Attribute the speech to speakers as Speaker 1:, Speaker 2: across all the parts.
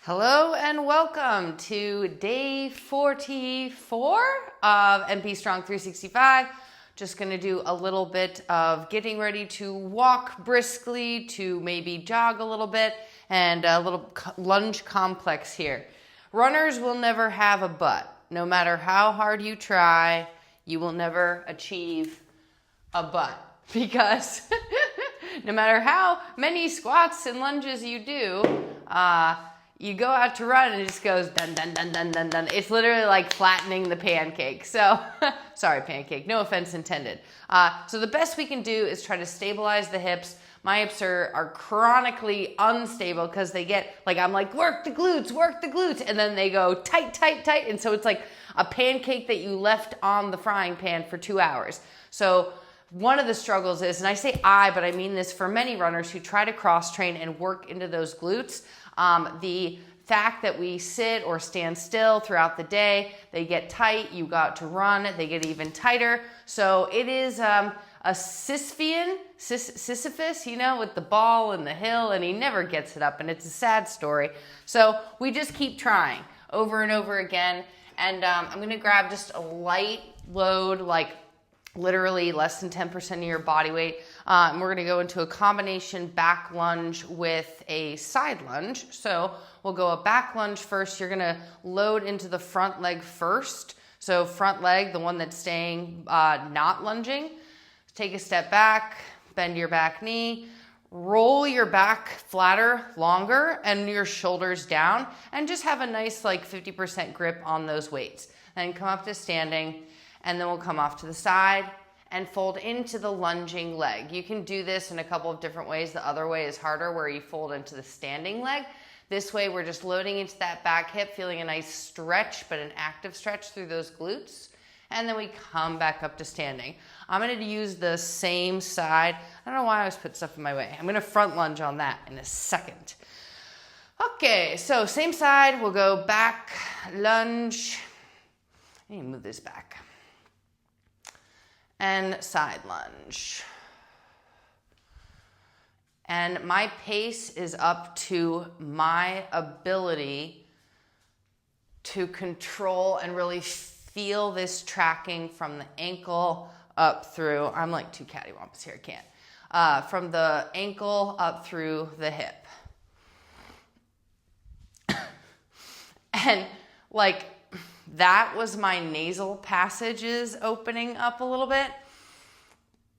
Speaker 1: Hello and welcome to day 44 of MP Strong 365. Just going to do a little bit of getting ready to walk briskly, to maybe jog a little bit, and a little lunge complex here. Runners will never have a butt. No matter how hard you try, you will never achieve a butt because no matter how many squats and lunges you do, you go out to run and it just goes dun, dun, dun, dun, dun, dun. It's literally like flattening the pancake. So, sorry pancake, no offense intended. So the best we can do is try to stabilize the hips. My hips are chronically unstable because they get, like, I'm like, work the glutes, and then they go tight, tight, tight. And so it's like a pancake that you left on the frying pan for 2 hours. So one of the struggles is, and I say but I mean this for many runners who try to cross train and work into those glutes, the fact that we sit or stand still throughout the day, they get tight, you got to run, they get even tighter. So it is a Sisyphus, you know, with the ball and the hill, and he never gets it up, and it's a sad story. So we just keep trying over and over again, and I'm gonna grab just a light load, like literally less than 10% of your body weight. And we're gonna go into a combination back lunge with a side lunge. So we'll go a back lunge first. You're gonna load into the front leg first. So front leg, the one that's staying not lunging. Take a step back, bend your back knee, roll your back flatter, longer, and your shoulders down, and just have a nice like 50% grip on those weights. Then come up to standing, and then we'll come off to the side and fold into the lunging leg. You can do this in a couple of different ways. The other way is harder, where you fold into the standing leg. This way, we're just loading into that back hip, feeling a nice stretch, but an active stretch through those glutes. And then we come back up to standing. I'm gonna use the same side. I don't know why I always put stuff in my way. I'm gonna front lunge on that in a second. Okay, so same side, we'll go back lunge. I need to move this back. And side lunge. And my pace is up to my ability to control and really feel this tracking from the ankle up through, I'm like two cattywampus here, I can't. From the ankle up through the hip. And like, that was my nasal passages opening up a little bit.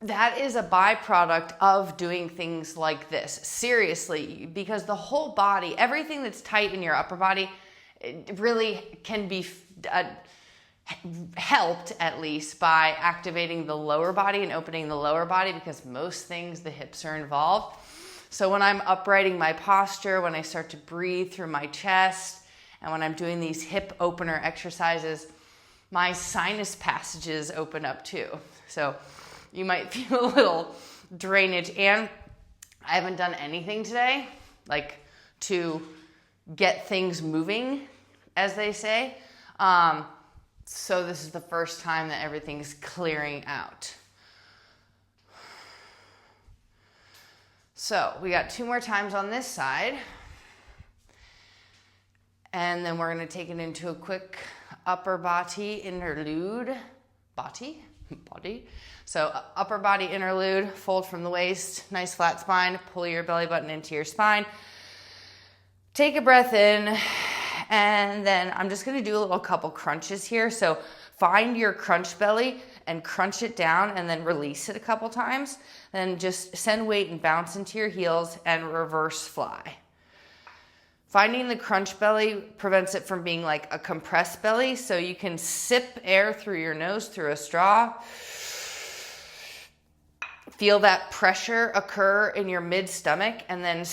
Speaker 1: That is a byproduct of doing things like this. Seriously, because the whole body, everything that's tight in your upper body, it really can be helped at least by activating the lower body and opening the lower body, because most things, the hips are involved. So when I'm uprighting my posture, when I start to breathe through my chest, and when I'm doing these hip opener exercises, my sinus passages open up too. So you might feel a little drainage. And I haven't done anything today, like to get things moving, as they say. So this is the first time that everything's clearing out. So we got 2 more times on this side. And then we're gonna take it into a quick upper body interlude. Body? So upper body interlude, fold from the waist, nice flat spine, pull your belly button into your spine. Take a breath in, and then I'm just gonna do a little couple crunches here. So find your crunch belly and crunch it down and then release it a couple times. Then just send weight and bounce into your heels and reverse fly. Finding the crunch belly prevents it from being like a compressed belly, so you can sip air through your nose through a straw. Feel that pressure occur in your mid-stomach, and then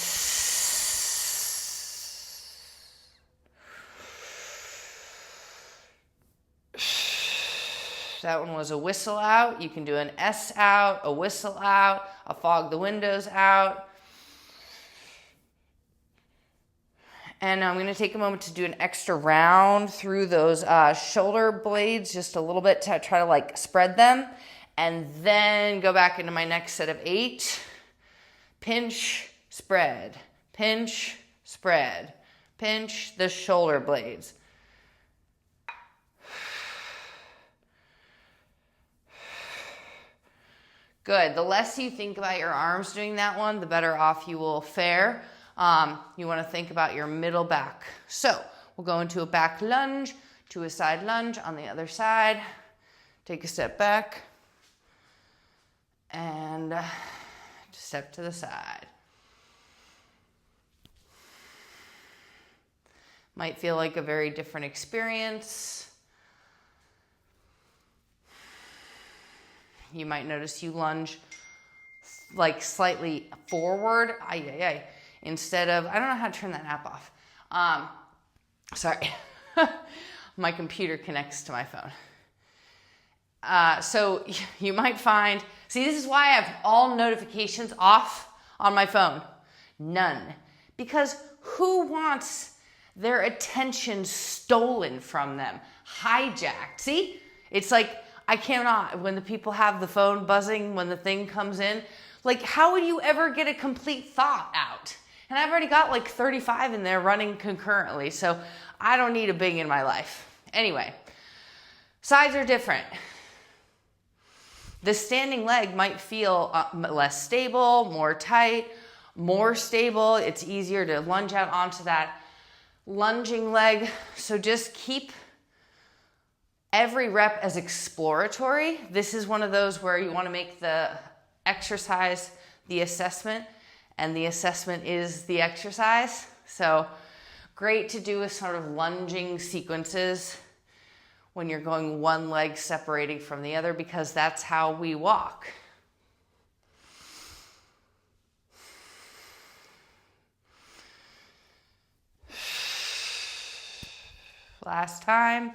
Speaker 1: that one was a whistle out. You can do an S out, a whistle out, a fog the windows out. And I'm gonna take a moment to do an extra round through those shoulder blades, just a little bit to try to like spread them. And then go back into my next set of 8. Pinch, spread, pinch, spread, Pinch the shoulder blades. Good. The less you think about your arms doing that one, the better off you will fare. You want to think about your middle back. So we'll go into a back lunge, to a side lunge on the other side. Take a step back and step to the side. Might feel like a very different experience. You might notice you lunge like slightly forward. Instead of, I don't know how to turn that app off. Sorry. My computer connects to my phone. So you might find, see, this is why I have all notifications off on my phone. None. Because who wants their attention stolen from them? Hijacked. See? It's like, I cannot, when the people have the phone buzzing, when the thing comes in, like how would you ever get a complete thought out? And I've already got like 35 in there running concurrently, so I don't need a Bing in my life. Anyway, sides are different. The standing leg might feel less stable, more tight, more stable. It's easier to lunge out onto that lunging leg. So just keep every rep as exploratory. This is one of those where you want to make the exercise the assessment, and the assessment is the exercise. So great to do with sort of lunging sequences when you're going one leg separating from the other, because that's how we walk. Last time.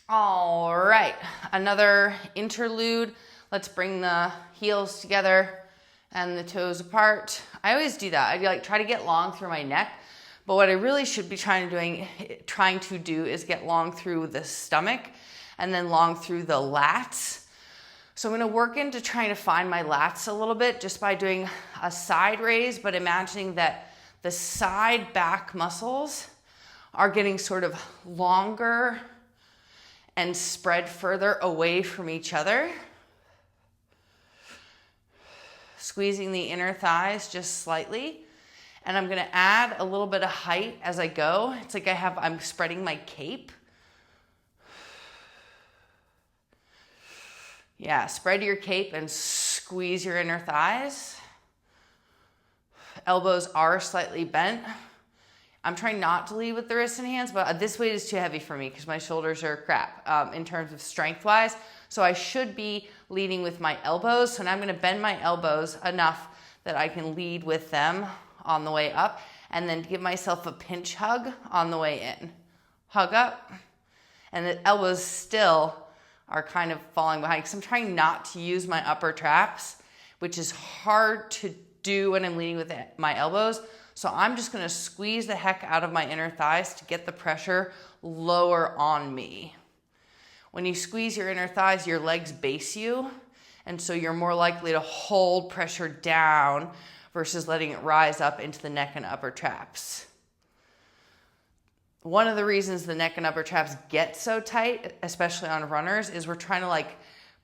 Speaker 1: All right, another interlude. Let's bring the heels together and the toes apart. I always do that. I like try to get long through my neck, but what I really should be trying to do is get long through the stomach and then long through the lats. So I'm gonna work into trying to find my lats a little bit just by doing a side raise, but imagining that the side back muscles are getting sort of longer and spread further away from each other. Squeezing the inner thighs just slightly. And I'm gonna add a little bit of height as I go. It's like I'm spreading my cape. Yeah, spread your cape and squeeze your inner thighs. Elbows are slightly bent. I'm trying not to lead with the wrists and hands, but this weight is too heavy for me because my shoulders are crap in terms of strength-wise. So I should be leading with my elbows. So now I'm gonna bend my elbows enough that I can lead with them on the way up, and then give myself a pinch hug on the way in. Hug up, and the elbows still are kind of falling behind because I'm trying not to use my upper traps, which is hard to do when I'm leading with my elbows. So I'm just gonna squeeze the heck out of my inner thighs to get the pressure lower on me. When you squeeze your inner thighs, your legs base you, and so you're more likely to hold pressure down versus letting it rise up into the neck and upper traps. One of the reasons the neck and upper traps get so tight, especially on runners, is we're trying to like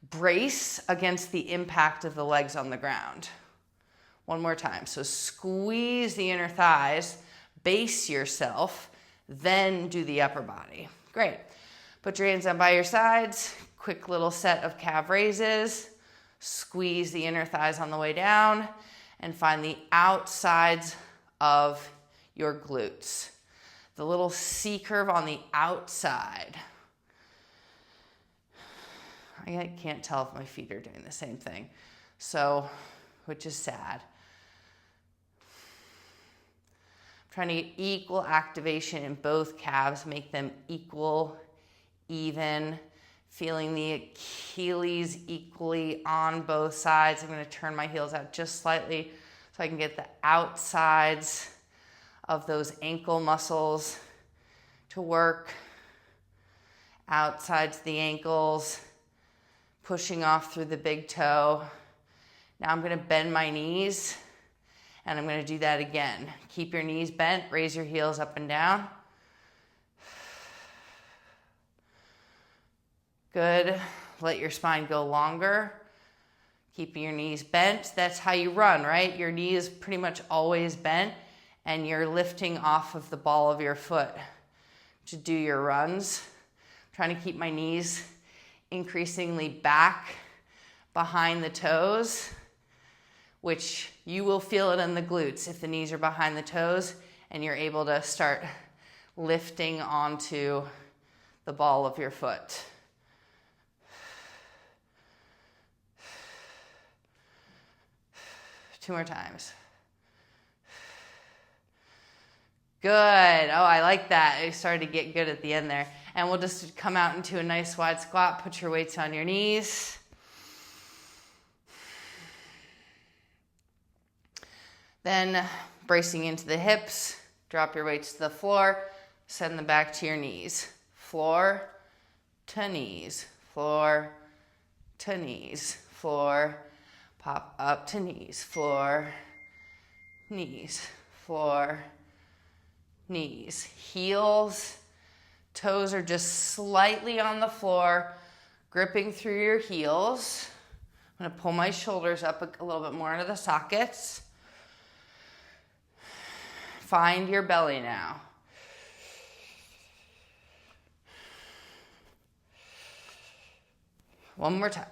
Speaker 1: brace against the impact of the legs on the ground. One more time. So squeeze the inner thighs, base yourself, then do the upper body. Great. Put your hands down by your sides. Quick little set of calf raises. Squeeze the inner thighs on the way down and find the outsides of your glutes. The little C curve on the outside. I can't tell if my feet are doing the same thing. So, which is sad. Trying to get equal activation in both calves, make them equal, even, feeling the Achilles equally on both sides. I'm gonna turn my heels out just slightly so I can get the outsides of those ankle muscles to work. Outsides of the ankles, pushing off through the big toe. Now I'm gonna bend my knees, and I'm gonna do that again. Keep your knees bent, raise your heels up and down. Good. Let your spine go longer. Keeping your knees bent. That's how you run, right? Your knee is pretty much always bent, and you're lifting off of the ball of your foot to do your runs. I'm trying to keep my knees increasingly back behind the toes, which you will feel it in the glutes if the knees are behind the toes and you're able to start lifting onto the ball of your foot. Two more times. Good. Oh, I like that. I started to get good at the end there. And we'll just come out into a nice wide squat. Put your weights on your knees. Then bracing into the hips. Drop your weights to the floor. Send them back to your knees. Floor to knees. Floor to knees. Floor. Pop up to knees. Floor. Knees. Floor. Knees. Heels. Toes are just slightly on the floor, gripping through your heels. I'm going to pull my shoulders up a little bit more into the sockets. Find your belly now. One more time.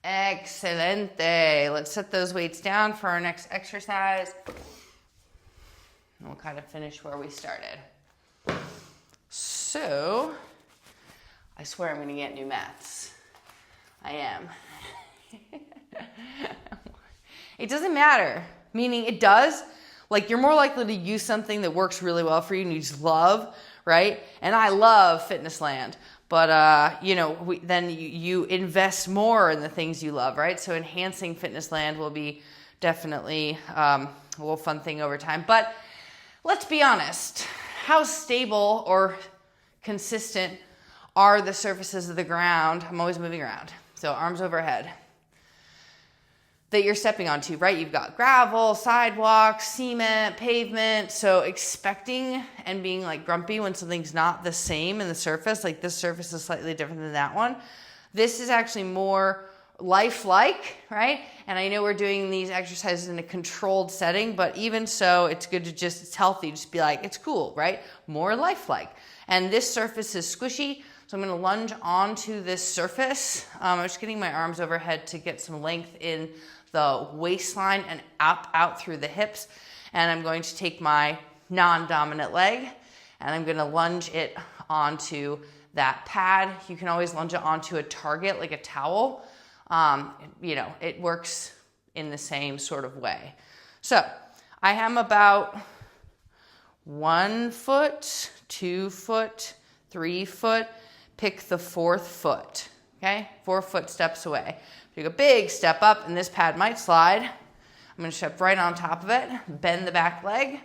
Speaker 1: Excelente. Let's set those weights down for our next exercise. And we'll kind of finish where we started. So, I swear I'm going to get new mats. I am. It doesn't matter. Meaning it does. Like, you're more likely to use something that works really well for you and you just love, right? And I love Fitnessland. But, then you invest more in the things you love, right? So enhancing Fitnessland will be definitely a little fun thing over time. But let's be honest. How stable or consistent are the surfaces of the ground? I'm always moving around. So arms overhead. That you're stepping onto, right? You've got gravel, sidewalks, cement, pavement. So expecting and being like grumpy when something's not the same in the surface, like this surface is slightly different than that one. This is actually more lifelike, right? And I know we're doing these exercises in a controlled setting, but even so, it's good to it's healthy, just be like, it's cool, right? More lifelike. And this surface is squishy, so I'm gonna lunge onto this surface. I'm just getting my arms overhead to get some length in the waistline and out through the hips. And I'm going to take my non-dominant leg and I'm gonna lunge it onto that pad. You can always lunge it onto a target, like a towel. It works in the same sort of way. So I am about 1 foot, 2 foot, 3 foot. Pick the 4th foot, okay? 4 foot steps away. Take a big step up and this pad might slide. I'm gonna step right on top of it, bend the back leg,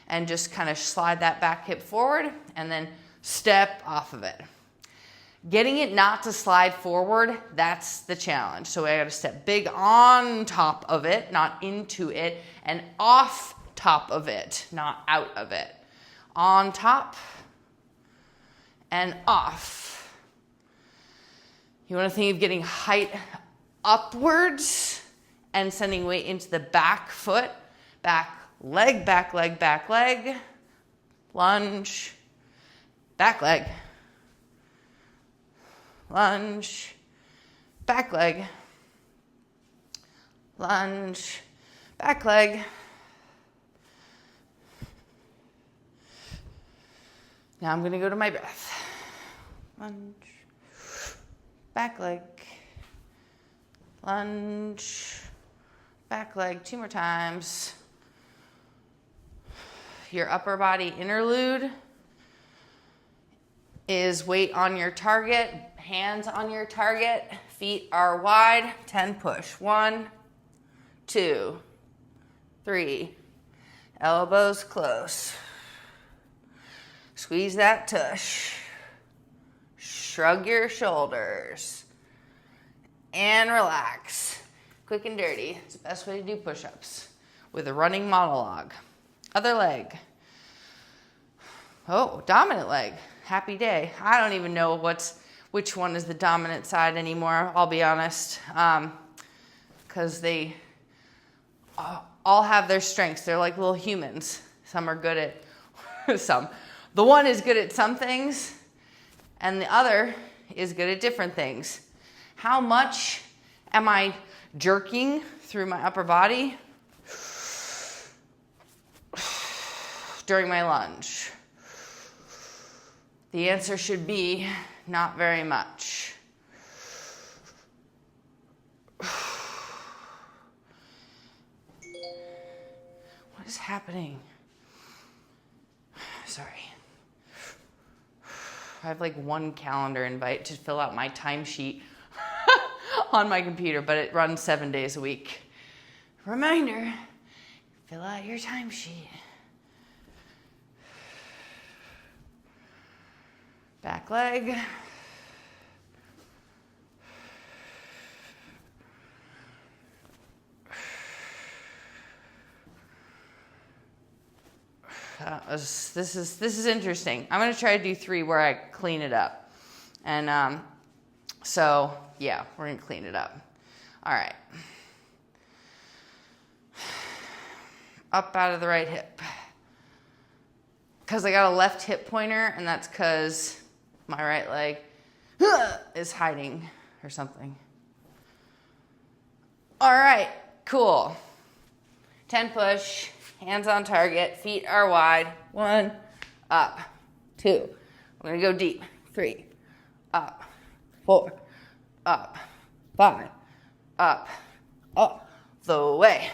Speaker 1: and just kind of slide that back hip forward and then step off of it. Getting it not to slide forward, that's the challenge. So I gotta step big on top of it, not into it, and off top of it, not out of it. On top and off. You wanna think of getting height upwards and sending weight into the back foot, back leg, back leg, back leg, lunge, back leg. Lunge, back leg, lunge, back leg. Now I'm going to go to my breath. Lunge, back leg, lunge, back leg. 2 more times. Your upper body interlude is weight on your target, hands on your target, feet are wide, 10 push. 1, 2, 3, elbows close. Squeeze that tush. Shrug your shoulders and relax. Quick and dirty. It's the best way to do push-ups with a running monologue. Other leg. Oh, dominant leg. Happy day. I don't even know which one is the dominant side anymore, I'll be honest. Because they all have their strengths. They're like little humans. Some are good at some. The one is good at some things, and the other is good at different things. How much am I jerking through my upper body during my lunge? The answer should be not very much. What is happening? Sorry. I have like one calendar invite to fill out my timesheet on my computer, but it runs 7 days a week. Reminder, fill out your timesheet. Back leg. This is interesting. I'm gonna try to do 3 where I clean it up, and so yeah, we're gonna clean it up. All right, up out of the right hip, because I got a left hip pointer, and that's because my right leg is hiding or something. All right, cool. 10 push. Hands on target, feet are wide. 1, up, 2. I'm gonna go deep. 3, up, 4, up, 5, up, all the way.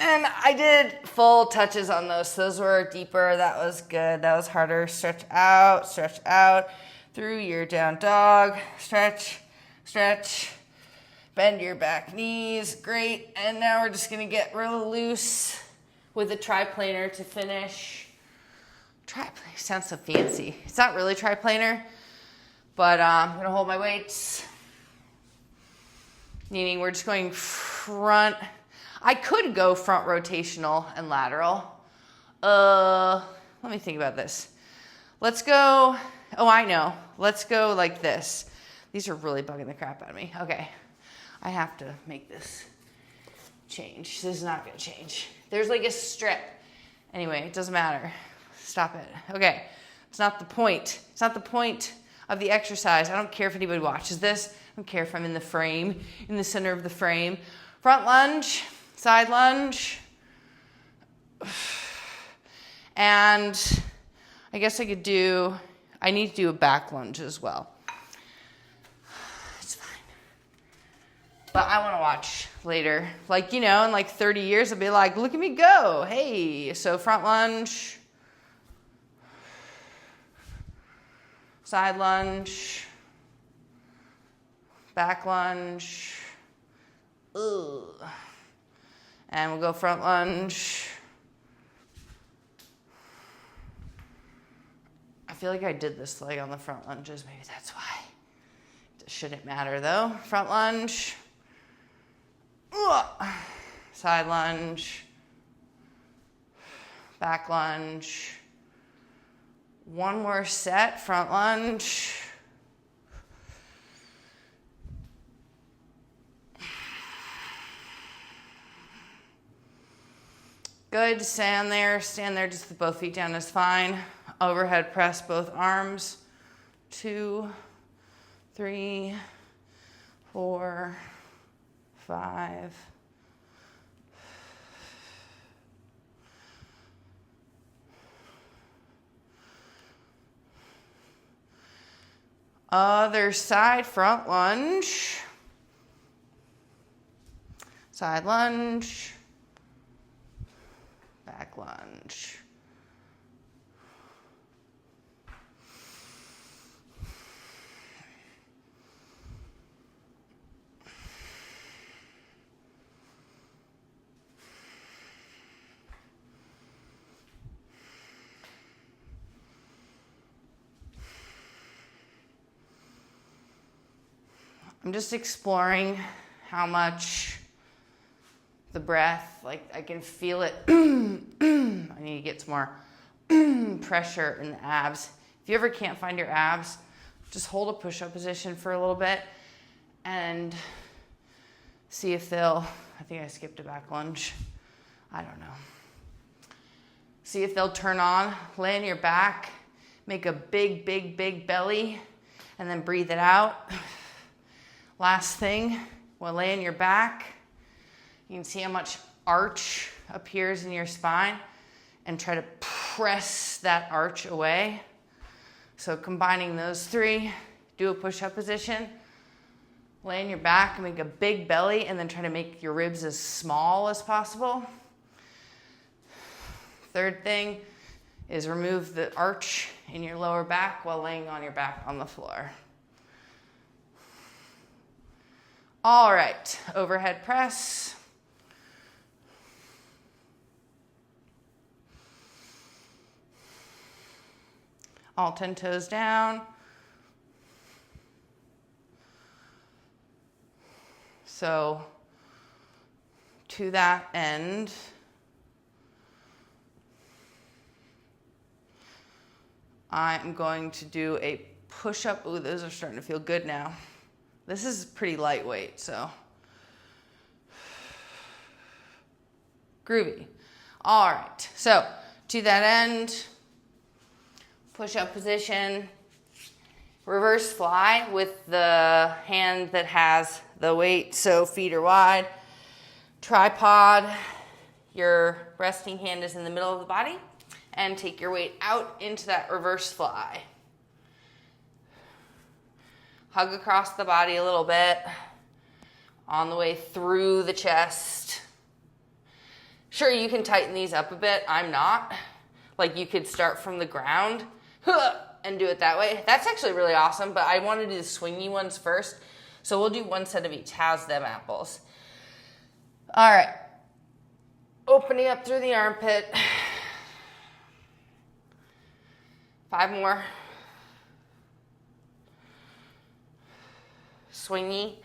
Speaker 1: And I did full touches on those. Those were deeper. That was good. That was harder. Stretch out through your down dog. Stretch, stretch. Bend your back knees. Great. And now we're just going to get real loose with a triplanar to finish. Triplanar sounds so fancy. It's not really triplanar, but I'm going to hold my weights. Meaning we're just going front. I could go front rotational and lateral. Let me think about this. Let's go, oh, I know. Let's go like this. These are really bugging the crap out of me. Okay, I have to make this change. This is not gonna change. There's like a strip. Anyway, it doesn't matter. Stop it. Okay, it's not the point. It's not the point of the exercise. I don't care if anybody watches this. I don't care if I'm in the frame, in the center of the frame. Front lunge. Side lunge, and I guess I need to do a back lunge as well. It's fine. But I want to watch later. Like, in like 30 years, I'll be like, look at me go. Hey, so front lunge, side lunge, back lunge, ugh. And we'll go front lunge. I feel like I did this leg on the front lunges. Maybe that's why. It shouldn't matter though. Front lunge. Side lunge. Back lunge. One more set. Front lunge. Good, stand there, just with both feet down is fine. Overhead press both arms. 2, 3, 4, 5. Other side, front lunge. Side lunge. Back lunge. I'm just exploring how much the breath, like I can feel it. I need to get some more pressure in the abs. If you ever can't find your abs, just hold a push-up position for a little bit and see if they'll, I think I skipped a back lunge. I don't know. See if they'll turn on. Lay on your back, make a big, big, big belly, and then breathe it out. Last thing, we'll lay on your back. You can see how much arch appears in your spine and try to press that arch away. So combining those three, do a push-up position, lay on your back and make a big belly, and then try to make your ribs as small as possible. Third thing is remove the arch in your lower back while laying on your back on the floor. All right, overhead press. All 10 toes down. So to that end, I'm going to do a push-up. Ooh, those are starting to feel good now. This is pretty lightweight, so groovy. All right, so to that end, push-up position, reverse fly with the hand that has the weight, so feet are wide. Tripod, your resting hand is in the middle of the body, and take your weight out into that reverse fly. Hug across the body a little bit, on the way through the chest. Sure, you can tighten these up a bit. I'm not. Like you could start from the ground and do it that way. That's actually really awesome, but I want to do the swingy ones first. So we'll do one set of each. How's them apples? All right. Opening up through the armpit. 5 more. Swingy.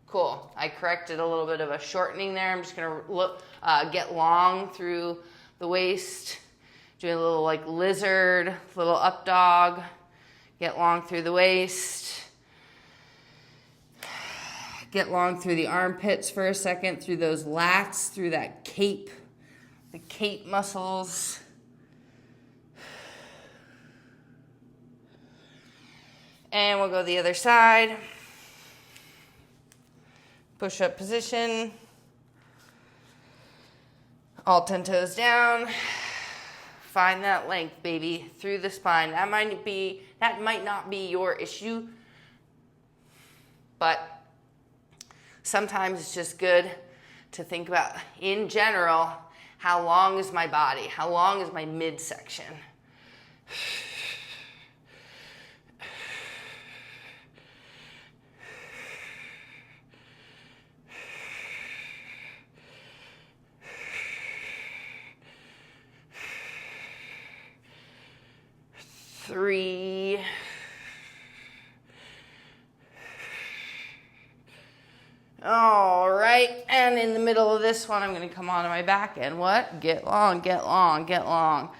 Speaker 1: Cool. I corrected a little bit of a shortening there. I'm just going to get long through the waist. Do a little like lizard, little up dog. Get long through the waist. Get long through the armpits for a second, through those lats, through that cape, the cape muscles. And we'll go the other side. Push-up position. All 10 toes down. Find that length, baby, through the spine. That might not be your issue, but sometimes it's just good to think about, in general, how long is my body? How long is my midsection? Three. All right, and in the middle of this one, I'm going to come onto my back and what? Get long, get long, get long.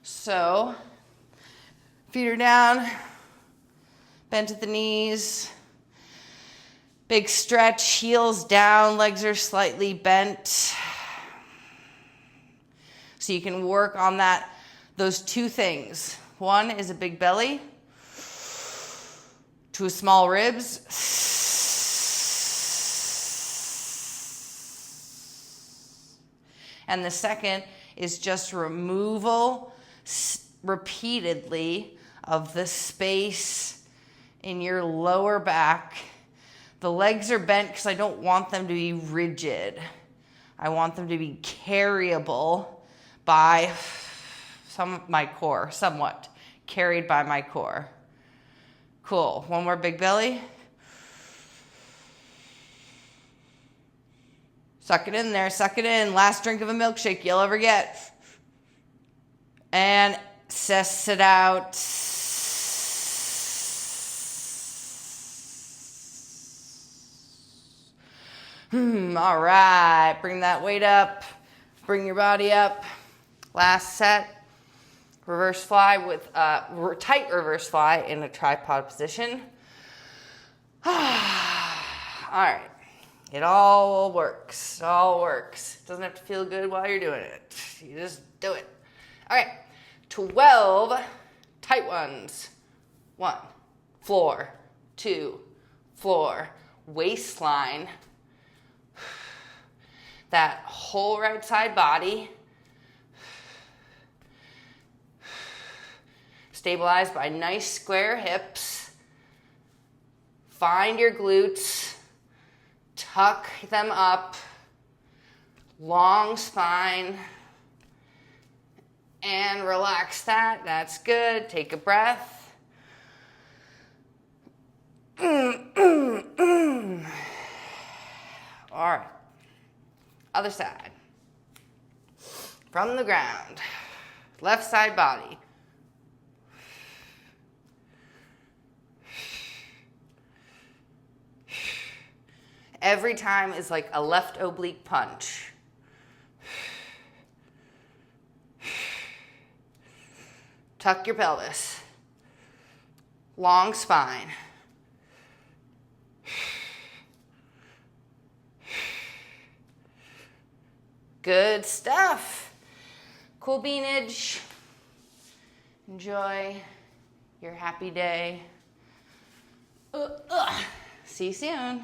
Speaker 1: So, feet are down, bent at the knees, big stretch, heels down, legs are slightly bent. So you can work on those two things. One is a big belly, 2 small ribs. And the second is just removal repeatedly of the space in your lower back. The legs are bent because I don't want them to be rigid. I want them to be carryable by my core, somewhat carried by my core. Cool. One more big belly. Suck it in there, suck it in. Last drink of a milkshake you'll ever get. And Suss it out. All right, bring that weight up. Bring your body up. Last set. Reverse fly with tight reverse fly in a tripod position. All right. It all works. It all works. It doesn't have to feel good while you're doing it. You just do it. All right. 12 tight ones. 1, floor. 2, floor. Waistline. That whole right side body. Stabilized by nice square hips. Find your glutes. Tuck them up. Long spine. And relax that. That's good. Take a breath. All right. Other side. From the ground. Left side body. Every time is like a left oblique punch. Tuck your pelvis. Long spine. Good stuff. Cool beanage. Enjoy your happy day. See you soon.